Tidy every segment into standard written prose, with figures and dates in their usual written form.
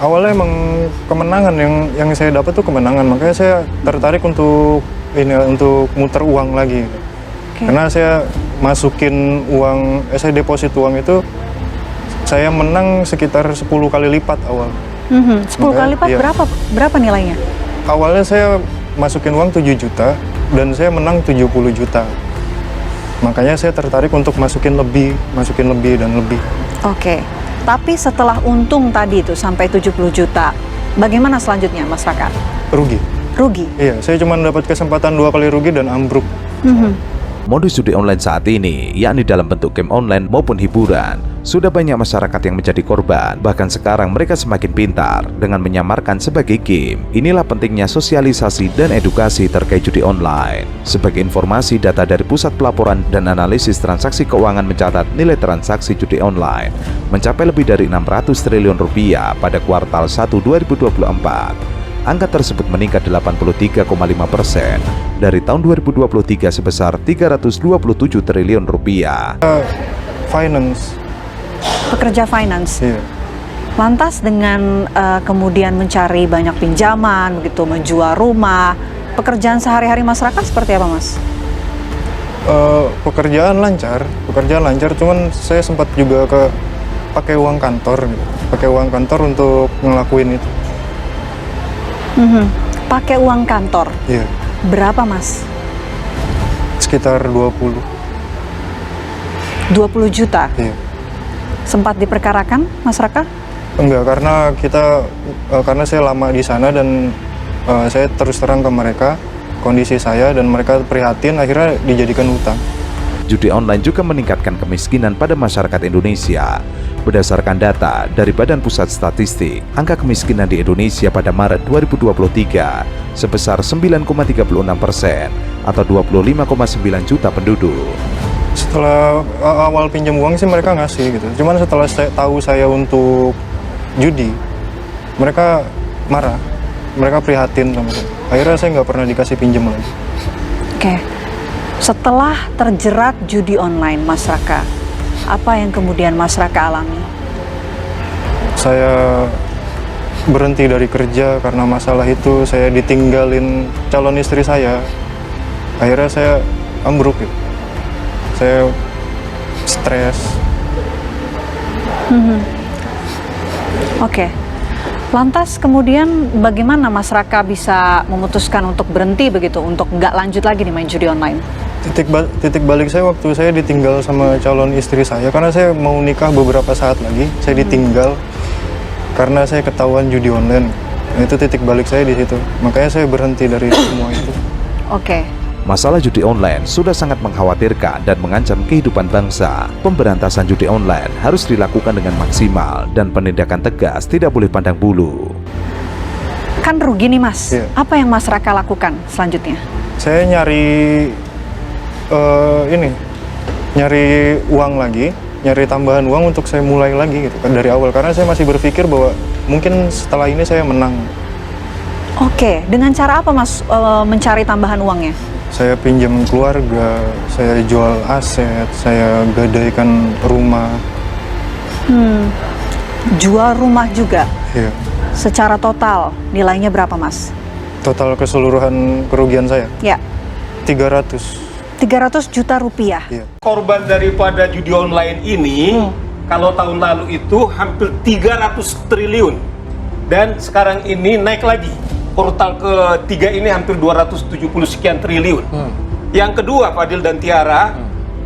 Awalnya emang kemenangan yang saya dapat tuh kemenangan, makanya saya tertarik untuk muter uang lagi. Karena saya masukin uang, saya deposit uang itu saya menang sekitar 10 kali lipat awal. 10 kali lipat, iya. Berapa nilainya? Awalnya saya masukin uang 7 juta dan saya menang 70 juta. Makanya saya tertarik untuk masukin lebih dan lebih. Oke. Tapi setelah untung tadi itu sampai 70 juta, bagaimana selanjutnya Mas Raka? Rugi. Rugi? Iya, saya cuma dapat kesempatan 2 kali rugi dan ambruk. Modus judi online saat ini, yakni dalam bentuk game online maupun hiburan, sudah banyak masyarakat yang menjadi korban. Bahkan sekarang mereka semakin pintar dengan menyamarkan sebagai game. Inilah pentingnya sosialisasi dan edukasi terkait judi online. Sebagai informasi, data dari Pusat Pelaporan dan Analisis Transaksi Keuangan mencatat nilai transaksi judi online mencapai lebih dari 600 triliun rupiah pada kuartal 1 2024. Angka tersebut meningkat 83,5% dari tahun 2023 sebesar 327 triliun rupiah. Finance. Pekerja finance. Iya. Lantas dengan kemudian mencari banyak pinjaman, begitu, menjual rumah, pekerjaan sehari-hari masyarakat seperti apa, Mas? Pekerjaan lancar, cuman saya sempat juga pakai uang kantor untuk ngelakuin itu. Pakai uang kantor? Iya. Berapa, Mas? Sekitar 20 juta? Iya. Sempat diperkarakan, Mas Raka? Enggak, karena saya lama di sana dan saya terus terang ke mereka kondisi saya dan mereka prihatin, akhirnya dijadikan hutang. Judi online juga meningkatkan kemiskinan pada masyarakat Indonesia. Berdasarkan data dari Badan Pusat Statistik, angka kemiskinan di Indonesia pada Maret 2023 sebesar 9,36% atau 25,9 juta penduduk. Setelah awal pinjam uang sih mereka ngasih gitu, cuman setelah tahu saya untuk judi, mereka marah, mereka prihatin sama saya. Akhirnya saya nggak pernah dikasih pinjam lagi. Oke. Setelah terjerat judi online, Mas Raka, apa yang kemudian Mas Raka alami? Saya berhenti dari kerja karena masalah itu, saya ditinggalin calon istri saya. Akhirnya saya ambruk gitu. Saya stres. Oke. Lantas kemudian bagaimana Mas Raka bisa memutuskan untuk berhenti begitu, untuk nggak lanjut lagi nih main judi online? Titik balik saya waktu saya ditinggal sama calon istri saya, karena saya mau nikah beberapa saat lagi, saya ditinggal karena saya ketahuan judi online. Nah, itu titik balik saya di situ. Makanya saya berhenti dari semua itu. Oke. Masalah judi online sudah sangat mengkhawatirkan dan mengancam kehidupan bangsa. Pemberantasan judi online harus dilakukan dengan maksimal dan penindakan tegas tidak boleh pandang bulu. Kan rugi nih, Mas. Iya. Apa yang Mas Raka lakukan selanjutnya? Saya nyari uang lagi, nyari tambahan uang untuk saya mulai lagi gitu kan dari awal, karena saya masih berpikir bahwa mungkin setelah ini saya menang. Oke, dengan cara apa Mas mencari tambahan uangnya? Saya pinjam keluarga, saya jual aset, saya gadaikan rumah. Jual rumah juga? Iya. Secara total nilainya berapa, Mas? Total keseluruhan kerugian saya? Ya. 300 juta rupiah. Iya. Korban daripada judi online ini, kalau tahun lalu itu hampir 300 triliun. Dan sekarang ini naik lagi. Kuartal ketiga ini hampir 270 sekian triliun. Yang kedua, Fadil dan Tiara,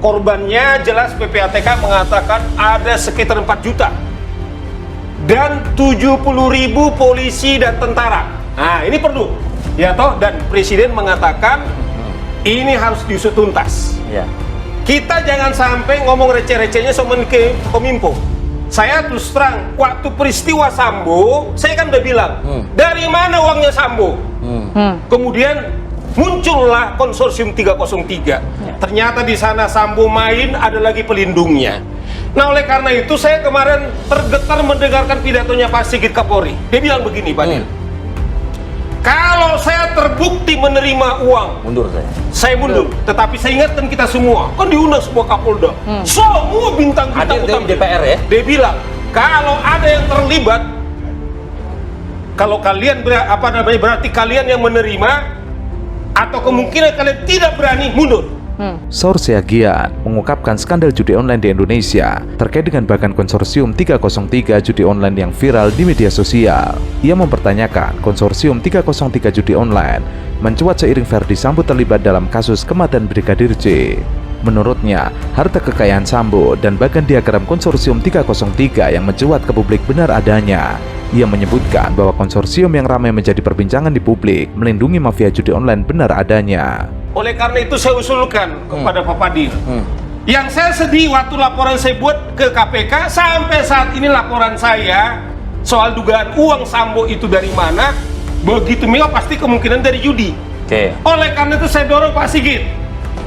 korbannya jelas PPATK mengatakan ada sekitar 4 juta. Dan 70.000 polisi dan tentara. Nah, ini perlu. Ya toh, dan Presiden mengatakan ini harus diusut tuntas. Ya. Kita jangan sampai ngomong receh-recehnya sama ke Kominfo. Saya terus terang, waktu peristiwa Sambo, saya kan udah bilang, dari mana uangnya Sambo? Kemudian muncullah konsorsium 303. Ternyata di sana Sambo main, ada lagi pelindungnya. Nah, oleh karena itu saya kemarin tergetar mendengarkan pidatonya Pak Sigit Kapolri. Dia bilang begini, Pak Nil. Kalau saya terbukti menerima uang, Mundur saya. saya mundur. Tetapi saya ingatkan kita semua, kan diundang sebuah Kapolda. Semua bintang-bintang Hadir utama di DPR ya? Dia bilang, kalau ada yang terlibat, Kalau kalian berarti kalian yang menerima, atau kemungkinan kalian tidak berani mundur. Saur Siagian mengungkapkan skandal judi online di Indonesia terkait dengan bahkan konsorsium 303 judi online yang viral di media sosial. Ia mempertanyakan konsorsium 303 judi online mencuat seiring Verdi Sambo terlibat dalam kasus kematian Brigadir J. Menurutnya, harta kekayaan Sambo dan bahkan diagram konsorsium 303 yang mencuat ke publik benar adanya. Ia menyebutkan bahwa konsorsium yang ramai menjadi perbincangan di publik melindungi mafia judi online benar adanya. Oleh karena itu saya usulkan kepada Pak Fadil. Yang saya sedih waktu laporan saya buat ke KPK, sampai saat ini laporan saya soal dugaan uang Sambo itu dari mana, begitu mewah pasti kemungkinan dari judi. Oleh karena itu saya dorong Pak Sigit,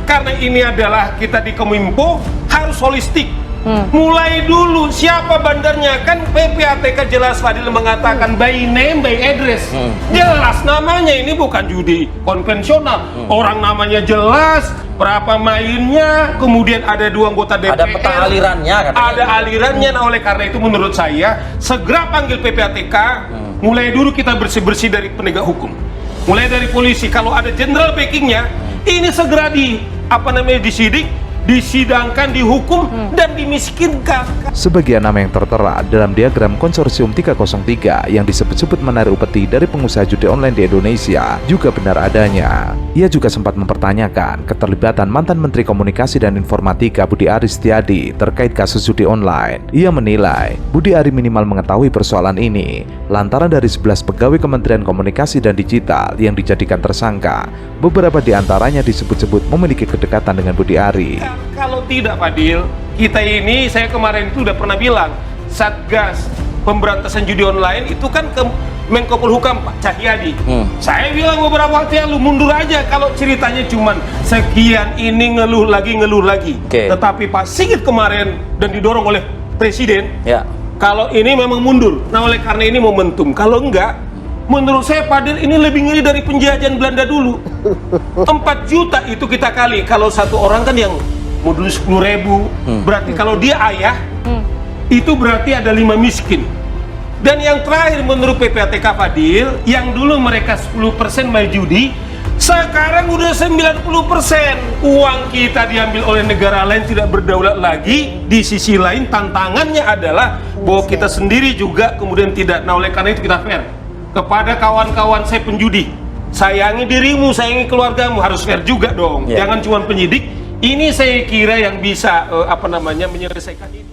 karena ini adalah kita di Kominfo harus holistik. Mulai dulu siapa bandarnya, kan PPATK jelas Fadil mengatakan by name by address. Jelas namanya, ini bukan judi konvensional. Orang namanya jelas, berapa mainnya, kemudian ada 2 anggota DPR. Ada peta alirannya katanya. Ada alirannya. Nah, oleh karena itu menurut saya segera panggil PPATK. Mulai dulu kita bersih-bersih dari penegak hukum. Mulai dari polisi, kalau ada general backingnya, ini segera disidik, disidangkan, dihukum, dan dimiskinkan. Sebagian nama yang tertera dalam diagram konsorsium 303 yang disebut-sebut menarik upeti dari pengusaha judi online di Indonesia juga benar adanya. Ia juga sempat mempertanyakan keterlibatan mantan Menteri Komunikasi dan Informatika Budi Ari Setiadi terkait kasus judi online. Ia menilai Budi Ari minimal mengetahui persoalan ini lantaran dari 11 pegawai Kementerian Komunikasi dan Digital yang dijadikan tersangka, beberapa di antaranya disebut-sebut memiliki kedekatan dengan Budi Ari. Kalau tidak Fadil, kita ini, saya kemarin itu udah pernah bilang, Satgas Pemberantasan Judi Online itu kan ke Menko Polhukam Pak Cahyadi. Saya bilang beberapa waktu yang lu mundur aja kalau ceritanya cuman sekian ini ngeluh lagi. Tetapi Pak Sigit kemarin dan didorong oleh Presiden, kalau ini memang mundur. Nah, oleh karena ini momentum. Kalau enggak, menurut saya Fadil ini lebih ngeri dari penjajahan Belanda dulu. 4 juta itu kita kali, kalau satu orang kan yang modul 10.000, berarti kalau dia ayah, itu berarti ada 5 miskin. Dan yang terakhir menurut PPATK Fadil, yang dulu mereka 10% main judi, sekarang udah 90%. Uang kita diambil oleh negara lain, tidak berdaulat lagi. Di sisi lain tantangannya adalah bahwa kita sendiri juga kemudian tidak. Nah, oleh karena itu kita fair kepada kawan-kawan saya penjudi. Sayangi dirimu, sayangi keluargamu, harus fair juga dong. Jangan cuma penyidik. Ini saya kira yang bisa menyelesaikan ini.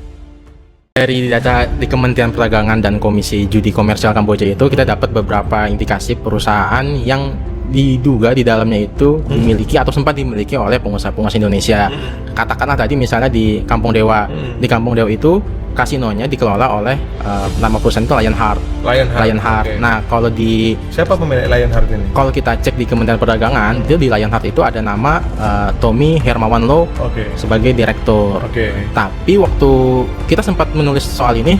Dari data di Kementerian Perdagangan dan Komisi Judi Komersial Kamboja itu kita dapat beberapa indikasi perusahaan yang diduga di dalamnya itu dimiliki atau sempat dimiliki oleh pengusaha-pengusaha Indonesia. Katakanlah tadi misalnya di Kampung Dewa. Di Kampung Dewa itu kasinonya dikelola oleh nama perusahaan itu Lionheart. Okay. Nah, kalau di siapa pemilik Lionheart ini? Kalau kita cek di Kementerian Perdagangan, itu di Lionheart itu ada nama Tommy Hermawan Lo sebagai direktur. Tapi waktu kita sempat menulis soal ini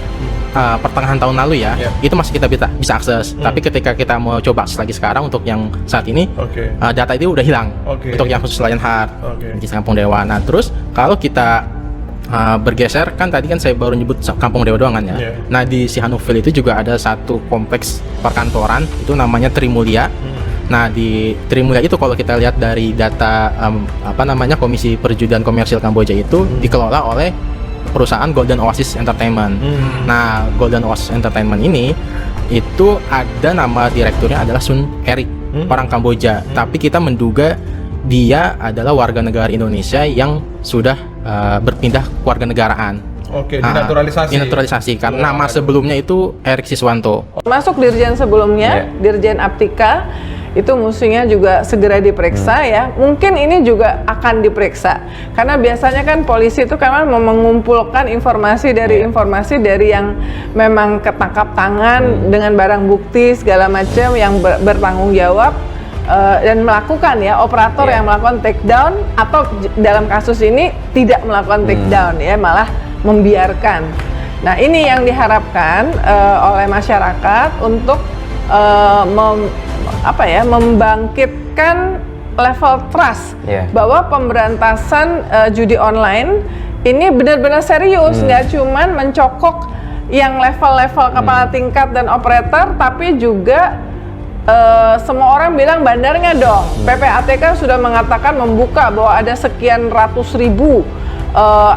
pertengahan tahun lalu itu masih kita bisa akses. Tapi ketika kita mau coba akses lagi sekarang untuk yang saat ini, data itu udah hilang untuk yang khusus Lionheart di Kampung Dewa. Nah, terus kalau kita bergeser, kan tadi kan saya baru nyebut Kampung Dewa doang kan ya. Nah, di Sihanoukville itu juga ada satu kompleks perkantoran itu namanya Trimulya. Nah, di Trimulya itu kalau kita lihat dari data Komisi Perjudian Komersial Kamboja itu dikelola oleh perusahaan Golden Oasis Entertainment. Nah, Golden Oasis Entertainment ini itu ada nama direkturnya adalah Sun Erik, orang Kamboja. Tapi kita menduga dia adalah warga negara Indonesia yang sudah berpindah kewarganegaraan. Dinaturalisasi karena nama sebelumnya itu Erik Siswanto. Masuk Dirjen sebelumnya, Dirjen Aptika, itu musuhnya juga segera diperiksa ya. Mungkin ini juga akan diperiksa karena biasanya kan polisi itu kan mengumpulkan informasi dari yang memang ketangkap tangan dengan barang bukti segala macam yang bertanggung jawab. Dan melakukan operator yang melakukan take down atau dalam kasus ini tidak melakukan take down malah membiarkan. Nah, ini yang diharapkan oleh masyarakat untuk membangkitkan level trust bahwa pemberantasan judi online ini benar-benar serius, nggak cuman mencokok yang level-level kepala tingkat dan operator, tapi juga semua orang bilang bandarnya dong. PPATK sudah mengatakan membuka bahwa ada sekian ratus ribu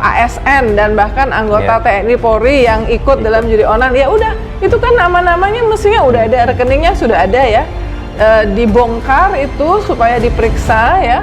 ASN dan bahkan anggota TNI Polri yang ikut dalam judi online. Ya udah, itu kan nama-namanya mestinya udah ada, rekeningnya sudah ada ya. Dibongkar itu supaya diperiksa ya.